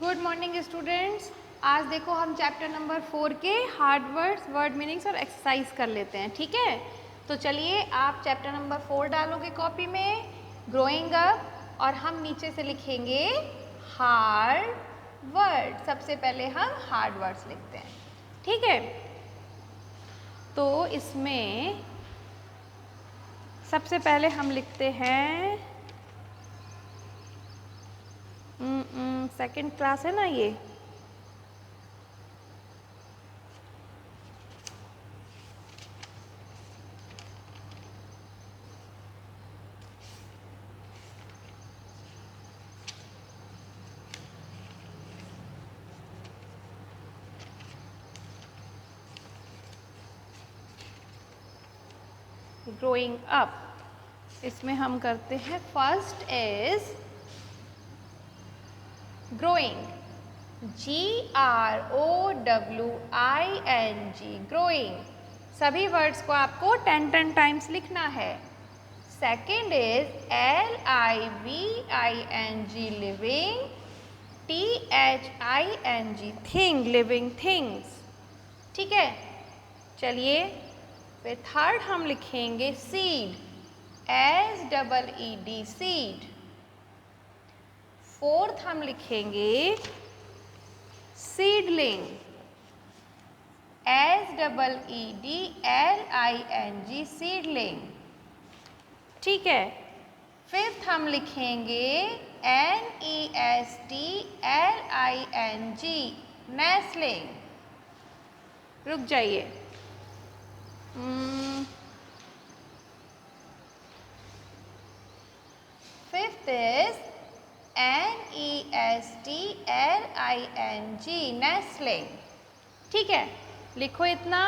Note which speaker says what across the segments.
Speaker 1: Good morning students. आज देखो हम चैप्टर नंबर 4 के हार्ड वर्ड्स, वर्ड मीनिंग्स और एक्सरसाइज कर लेते हैं, ठीक है। तो चलिए आप चैप्टर नंबर 4 डालोगे कॉपी में, ग्रोइंग अप, और हम नीचे से लिखेंगे हार्ड वर्ड। सबसे पहले हम हार्ड वर्ड्स लिखते हैं, ठीक है। तो इसमें सबसे पहले हम लिखते हैं सेकंड क्लास है ना ये, ग्रोइंग अप। इसमें हम करते हैं first is growing, GROWING, growing. सभी वर्ड्स को आपको 10 टाइम्स लिखना है। Second is LIVING, living, THING, thing, living things, ठीक है। चलिए फिर थर्ड हम लिखेंगे सीड, SEED, सीड। फोर्थ हम लिखेंगे सीडलिंग, SEEDLING, सीडलिंग, ठीक है। फिफ्थ हम लिखेंगे NESTLING, नेस्लिंग। रुक जाइए, फिफ्थ इज NESTLING, नेस्लिंग, ठीक है। लिखो इतना,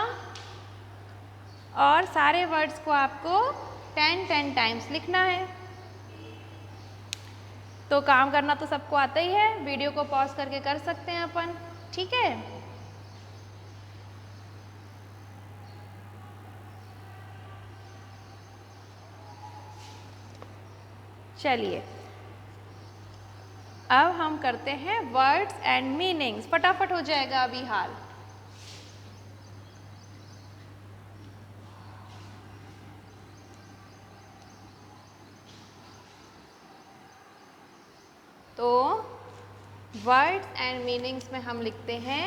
Speaker 1: और सारे वर्ड्स को आपको 10 टाइम्स लिखना है। तो काम करना तो सबको आता ही है, वीडियो को पॉज करके कर सकते हैं अपन, ठीक है। चलिए अब हम करते हैं वर्ड्स एंड मीनिंग्स, फटाफट हो जाएगा अभी हाल। तो वर्ड्स एंड मीनिंग्स में हम लिखते हैं,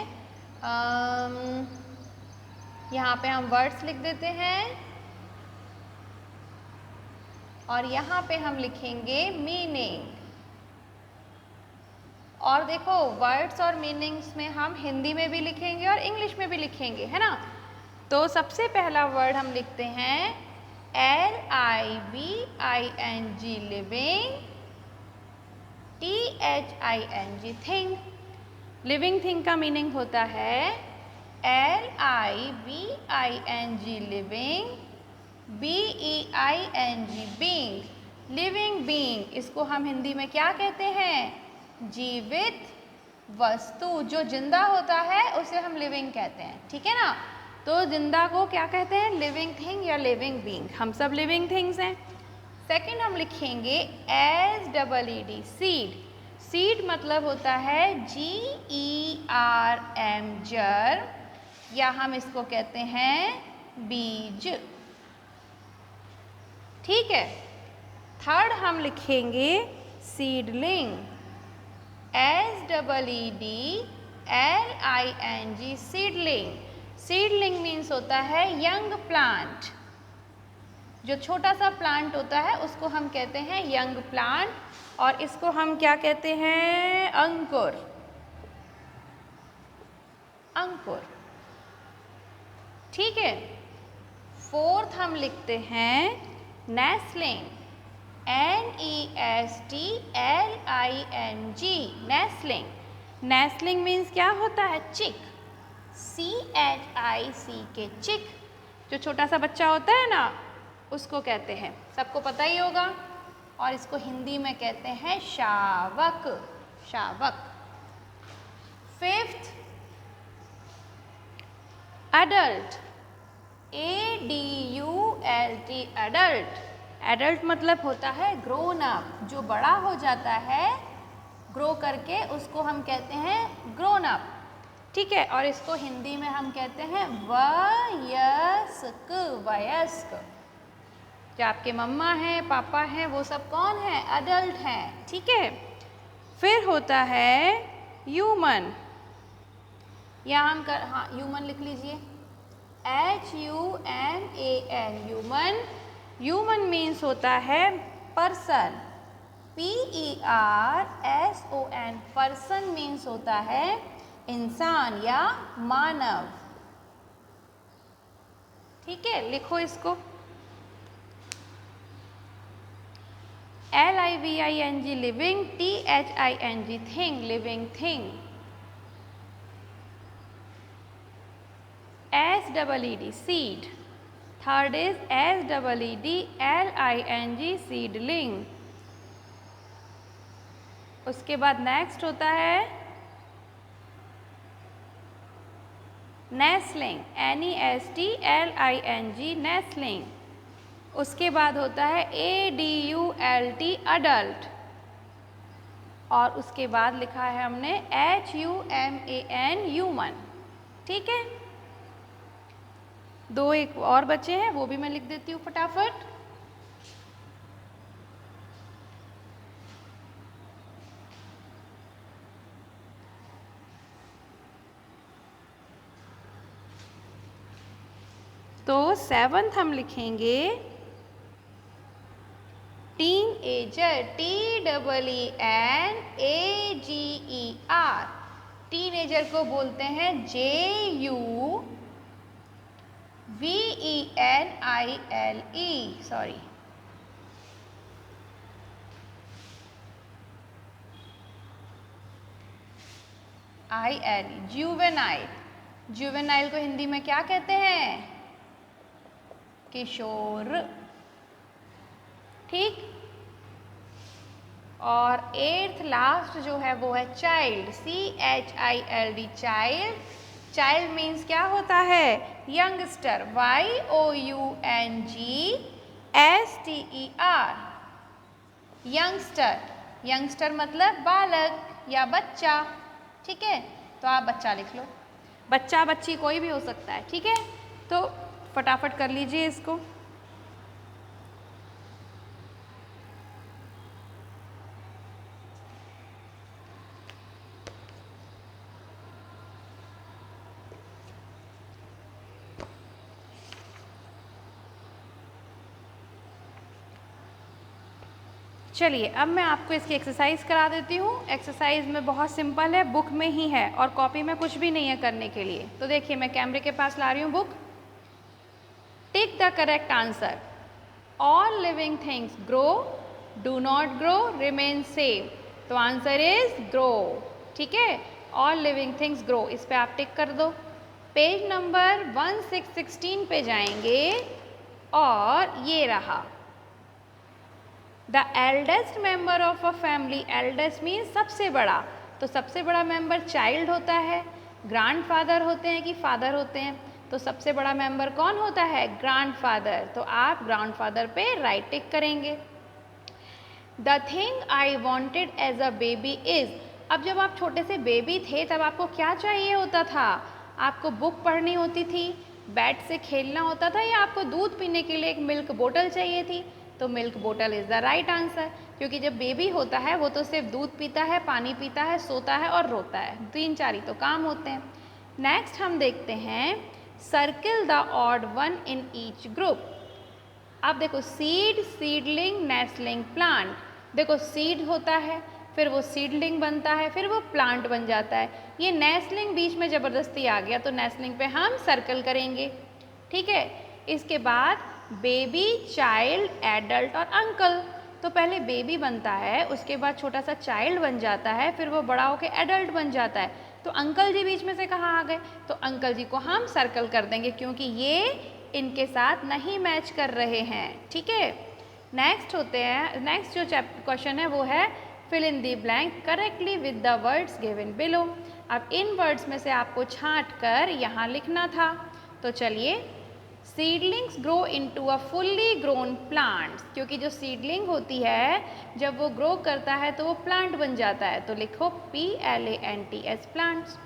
Speaker 1: यहाँ पे हम वर्ड्स लिख देते हैं और यहाँ पे हम लिखेंगे मीनिंग। और देखो वर्ड्स और मीनिंग्स में हम हिंदी में भी लिखेंगे और इंग्लिश में भी लिखेंगे, है ना। तो सबसे पहला वर्ड हम लिखते हैं LIVING, living, THING, thing. Living thing का मीनिंग होता है LIVING, living, BEING, being, living being. इसको हम हिंदी में क्या कहते हैं? जीवित वस्तु। जो जिंदा होता है उसे हम लिविंग कहते हैं, ठीक है ना। तो जिंदा को क्या कहते हैं? लिविंग थिंग या लिविंग बीइंग। हम सब लिविंग थिंग्स हैं। सेकेंड हम लिखेंगे SEED, सीड। सीड मतलब होता है GERM, जर्म, या हम इसको कहते हैं बीज, ठीक है। थर्ड हम लिखेंगे seedling, SEEDLING, seedling. Seedling means होता है यंग प्लांट। जो छोटा सा प्लांट होता है उसको हम कहते हैं यंग प्लांट, और इसको हम क्या कहते हैं? अंकुर, अंकुर, ठीक है। फोर्थ हम लिखते हैं नेस्लिंग, NESTLING, नेस्लिंग। नेस्लिंग मीन्स क्या होता है? चिक, CHIC, चिक। जो छोटा सा बच्चा होता है ना उसको कहते हैं, सबको पता ही होगा। और इसको हिंदी में कहते हैं शावक, शावक। Fifth adult, ADULT, adult. Adult मतलब होता है ग्रोन अप, जो बड़ा हो जाता है ग्रो करके उसको हम कहते हैं ग्रोन अप, ठीक है। और इसको हिंदी में हम कहते हैं वयस्क, वयस्क। जो आपके मम्मा हैं, पापा हैं, वो सब कौन है? अडल्ट हैं, ठीक है। फिर होता है ह्यूमन, या हम हाँ ह्यूमन लिख लीजिए, HUMAN, ह्यूमन। ह्यूमन मीन्स होता है पर्सन, PERSON, पर्सन मीन्स होता है इंसान या मानव, ठीक है। लिखो इसको, LIVING living, THING thing, living thing. SEED seed, third is SEEDLING seedling। उसके बाद नेक्स्ट होता है नेस्लिंग, NESTLING नेस्लिंग। उसके बाद होता है ADULT अडल्ट, और उसके बाद लिखा है हमने HUMAN ह्यूमन, ठीक है। दो एक और बचे हैं, वो भी मैं लिख देती हूँ फटाफट। तो 7th हम लिखेंगे टीनएजर, TEENAGER। टीनएजर को बोलते हैं JUVENILE, sorry, ILE, juvenile. Juvenile को हिंदी में क्या कहते हैं? किशोर, ठीक। और 8th लास्ट जो है वो है child, CHILD, child. Child means क्या होता है? Youngster, YOUNGSTER, youngster. यंगस्टर मतलब बालक या बच्चा, ठीक है। तो आप बच्चा लिख लो, बच्चा बच्ची कोई भी हो सकता है, ठीक है। तो फटाफट कर लीजिए इसको। चलिए अब मैं आपको इसकी एक्सरसाइज करा देती हूँ। एक्सरसाइज में बहुत सिंपल है, बुक में ही है और कॉपी में कुछ भी नहीं है करने के लिए। तो देखिए मैं कैमरे के पास ला रही हूँ book. Tick the correct answer. All living things grow, do not grow, remain same. तो आंसर इज ग्रो, ठीक है। ऑल लिविंग थिंग्स ग्रो, इस पे आप टिक कर दो। पेज नंबर 1616 पे जाएंगे और ये रहा the eldest member of a family. Eldest means सबसे बड़ा, तो सबसे बड़ा मेंबर चाइल्ड होता है। ग्रैंडफादर होते हैं कि फादर होते हैं? तो सबसे बड़ा मेंबर कौन होता है? ग्रैंडफादर। तो आप ग्रैंडफादर पे राइट टिक करेंगे। The thing I wanted as a baby is. अब जब आप छोटे से बेबी थे तब आपको क्या चाहिए होता था? आपको बुक पढ़नी होती थी, बैट से खेलना होता था, या आपको दूध पीने के लिए एक मिल्क बोतल चाहिए थी? तो मिल्क बोतल इज़ द राइट आंसर, क्योंकि जब बेबी होता है वो तो सिर्फ दूध पीता है, पानी पीता है, सोता है और रोता है, 3-4 ही तो काम होते हैं। नेक्स्ट हम देखते हैं circle the odd one in each group. अब देखो सीड, सीडलिंग, नेस्लिंग, प्लांट। देखो सीड होता है, फिर वो सीडलिंग बनता है, फिर वो प्लांट बन जाता है। ये नेस्लिंग बीच में ज़बरदस्ती आ गया, तो नेस्लिंग पे हम सर्कल करेंगे, ठीक है। इसके बाद बेबी, चाइल्ड, एडल्ट और अंकल। तो पहले बेबी बनता है, उसके बाद छोटा सा चाइल्ड बन जाता है, फिर वो बड़ा होकर एडल्ट बन जाता है। तो अंकल जी बीच में से कहाँ आ गए? तो अंकल जी को हम सर्कल कर देंगे, क्योंकि ये इनके साथ नहीं मैच कर रहे हैं, ठीक है। नेक्स्ट होते हैं, नेक्स्ट जो क्वेश्चन है वो है fill in the blank correctly with the words given below. अब इन वर्ड्स में से आपको छांट कर यहाँ लिखना था। तो चलिए seedlings grow into a fully grown plants, क्योंकि जो सीडलिंग होती है जब वो ग्रो करता है तो वो प्लांट बन जाता है, तो लिखो PLANTS plants.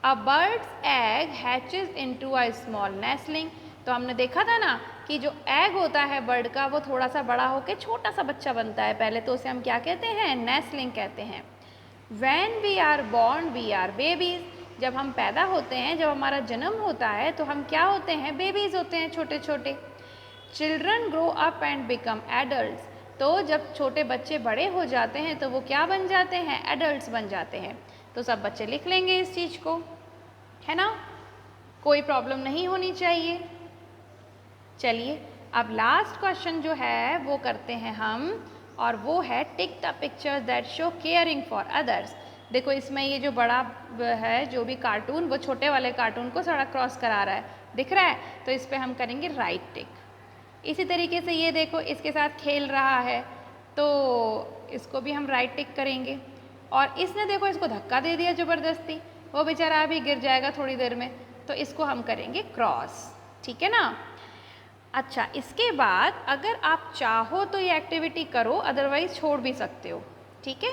Speaker 1: A bird's egg hatches into a small nestling, तो हमने देखा था ना कि जो एग होता है बर्ड का वो थोड़ा सा बड़ा होकर छोटा सा बच्चा बनता है पहले, तो उसे हम क्या कहते हैं, नेस्टलिंग कहते हैं। When we are born we are babies, जब हम पैदा होते हैं, जब हमारा जन्म होता है तो हम क्या होते हैं, बेबीज होते हैं, छोटे छोटे। Children grow up and become adults, तो जब छोटे बच्चे बड़े हो जाते हैं तो वो क्या बन जाते हैं, एडल्ट्स बन जाते हैं। तो सब बच्चे लिख लेंगे इस चीज़ को, है ना, कोई प्रॉब्लम नहीं होनी चाहिए। चलिए अब लास्ट क्वेश्चन जो है वो करते हैं हम, और वो है tick the pictures that show caring for others. देखो इसमें ये जो बड़ा है जो भी कार्टून, वो छोटे वाले कार्टून को सड़क क्रॉस करा रहा है, दिख रहा है, तो इस पर हम करेंगे राइट टिक। इसी तरीके से ये देखो इसके साथ खेल रहा है, तो इसको भी हम राइट टिक करेंगे। और इसने देखो इसको धक्का दे दिया ज़बरदस्ती, वो बेचारा अभी गिर जाएगा थोड़ी देर में, तो इसको हम करेंगे क्रॉस, ठीक है ना। अच्छा, इसके बाद अगर आप चाहो तो ये एक्टिविटी करो, अदरवाइज छोड़ भी सकते हो, ठीक है,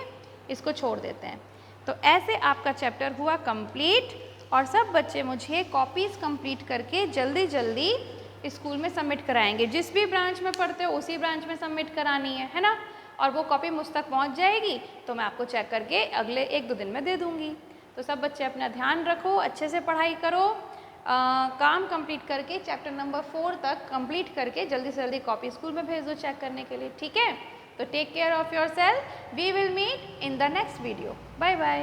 Speaker 1: इसको छोड़ देते हैं। तो ऐसे आपका चैप्टर हुआ कंप्लीट, और सब बच्चे मुझे कॉपीज़ कंप्लीट करके जल्दी जल्दी स्कूल में सबमिट कराएंगे। जिस भी ब्रांच में पढ़ते हो उसी ब्रांच में सबमिट करानी है ना, और वो कॉपी मुझ तक पहुंच जाएगी तो मैं आपको चेक करके अगले 1-2 दिन में दे दूँगी। तो सब बच्चे अपना ध्यान रखो, अच्छे से पढ़ाई करो, काम कंप्लीट करके चैप्टर नंबर 4 तक कंप्लीट करके जल्दी से जल्दी कॉपी स्कूल में भेज दो चेक करने के लिए, ठीक है। तो take care of yourself, we will meet in the next video, bye bye.